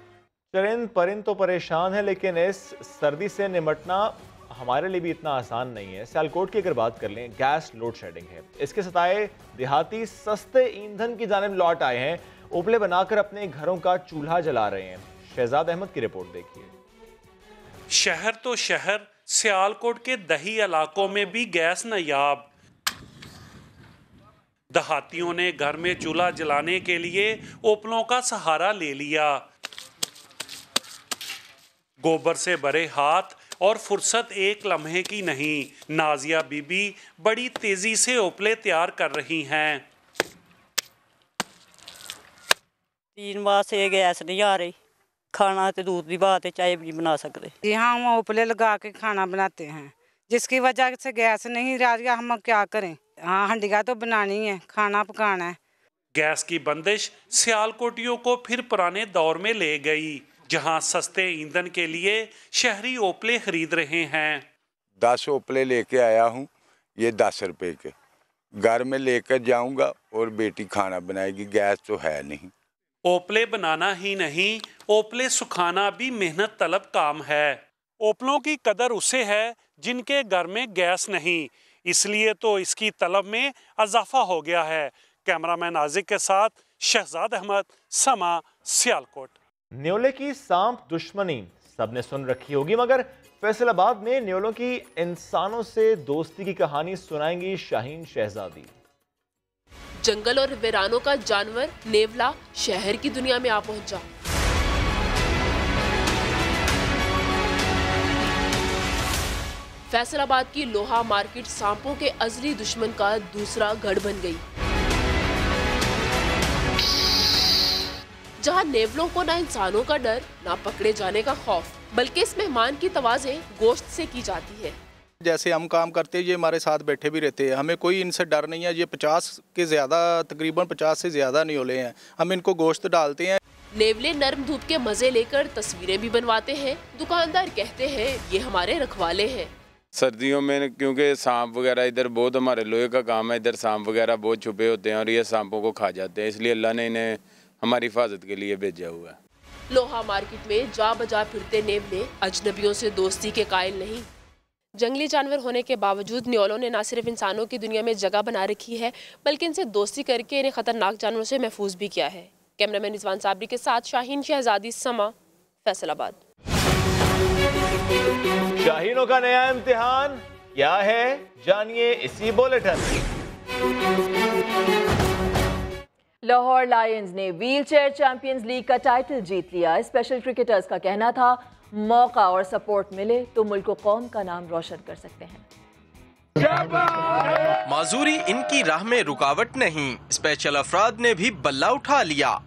चरिंद परिंद तो परेशान है, लेकिन इस सर्दी से निमटना हमारे लिए भी इतना आसान नहीं है। सियालकोट की अगर बात कर लें, गैस लोड शेडिंग है। इसके सताए देहाती सस्ते ईंधन की जानिब लौट आए हैं। उपले बनाकर अपने घरों का चूल्हा जला रहे हैं। शहजाद अहमद की रिपोर्ट देखिए। शहर तो शहर, सियालकोट के दही इलाकों में भी गैस नायाब। देहातियों ने घर में चूल्हा जलाने के लिए ओपलों का सहारा ले लिया। गोबर से भरे हाथ और फुर्सत एक लम्हे की नहीं। नाजिया बीबी बड़ी तेजी से ओपले तैयार कर रही हैं। 3 माह से गैस नहीं आ रही, खाना तो दूध की बात है, चाय भी बना सकते। यहाँ हम ओपले लगा के खाना बनाते हैं, जिसकी वजह से गैस नहीं आ रही, हम क्या करें। हाँ, हंडिया तो बनानी है, खाना पकाना है। गैस की बंदिश सियालकोटियों को फिर पुराने दौर में ले गई, जहां सस्ते ईंधन के लिए शहरी ओपले खरीद रहे हैं। 10 ओपले लेके आया हूँ, ये 10 रुपए के। घर में लेकर जाऊंगा और बेटी खाना बनाएगी, गैस तो है नहीं। ओपले बनाना ही नहीं, ओपले सुखाना भी मेहनत तलब काम है। ओपलों की कदर उसे है जिनके घर में गैस नहीं, इसलिए तो इसकी तलब में इजाफा हो गया है। कैमरामैन आजिक के साथ शहजाद अहमद, समा, सियालकोट। न्योले की सांप दुश्मनी सबने सुन रखी होगी, मगर फैसल आबाद में न्योलों की इंसानों से दोस्ती की कहानी सुनाएंगी शाहीन शहजादी। जंगल और वीरानों का जानवर नेवला शहर की दुनिया में आ पहुंचा। फैसलाबाद की लोहा मार्केट सांपों के अजली दुश्मन का दूसरा गढ़ बन गई, जहां नेवलों को ना इंसानों का डर, ना पकड़े जाने का खौफ, बल्कि इस मेहमान की तवाज़े गोश्त से की जाती है। जैसे हम काम करते हैं ये हमारे साथ बैठे भी रहते हैं, हमें कोई इनसे डर नहीं है। ये 50 के ज़्यादा, तकरीबन 50 से ज़्यादा न्योले हैं, हम इनको गोश्त डालते हैं। नेवले नर्म धूप के मजे लेकर तस्वीरें भी बनवाते हैं। दुकानदार कहते हैं ये हमारे रखवाले हैं। सर्दियों में क्योंकि सांप वगैरह इधर बहुत, हमारे लोहे का काम है, इधर सांप वगैरह बहुत छुपे होते हैं और ये सांपों को खा जाते हैं, इसलिए अल्लाह ने इन्हें हमारी हिफाजत के लिए भेजा हुआ है। लोहा मार्केट में जा बजा फिरते नेवले अजनबियों से दोस्ती के कायल नहीं। जंगली जानवर होने के बावजूद न्योलों ने न सिर्फ इंसानों की दुनिया में जगह बना रखी है, बल्कि इनसे दोस्ती करके इन्हें खतरनाक जानवरों से महफूज भी किया है। कैमरामैन रिजवान साबरी के साथ शाहीन शहजादी, समा, फैसलाबाद। शाहीनों का नया इम्तिहान क्या है, जानिए इसी बुलेटिन। लाहौर लायंस ने व्हीलचेयर चैंपियंस लीग का टाइटल जीत लिया। स्पेशल क्रिकेटर्स का कहना था मौका और सपोर्ट मिले तो मुल्क और कौम का नाम रोशन कर सकते हैं। माजूरी इनकी राह में रुकावट नहीं, स्पेशल अफराद ने भी बल्ला उठा लिया।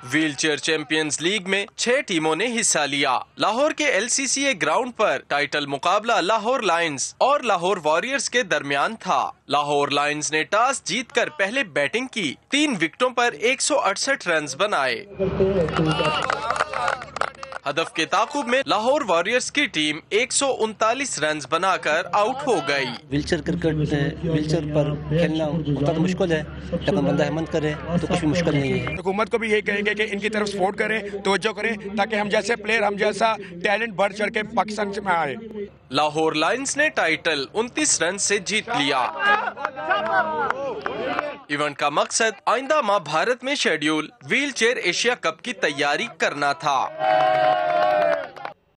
व्हीलचेयर चैंपियंस लीग में 6 टीमों ने हिस्सा लिया। लाहौर के LCCA ग्राउंड पर टाइटल मुकाबला लाहौर लायंस और लाहौर वॉरियर्स के दरमियान था। लाहौर लायंस ने टॉस जीतकर पहले बैटिंग की, 3 विकेटों पर 168 रन बनाए। हदफ के ताकुब में लाहौर वॉरियर्स की टीम 139 रन बनाकर आउट हो गई। व्हीलचेयर क्रिकेट व्हीलचेयर पर खेलना उतना तो मुश्किल है, लेकिन बंदा हिम्मत करे तो कुछ भी मुश्किल नहीं है। हुकूमत को भी यही कहेंगे कि इनकी तरफ सपोर्ट करें, तवज्जो करें, ताकि हम जैसे प्लेयर, हम जैसा टैलेंट बढ़ चढ़ के पाकिस्तान में आए। लाहौर लायंस ने टाइटल 29 रन से जीत लिया। इवेंट का मकसद आइंदा माह भारत में शेड्यूल व्हीलचेयर एशिया कप की तैयारी करना था।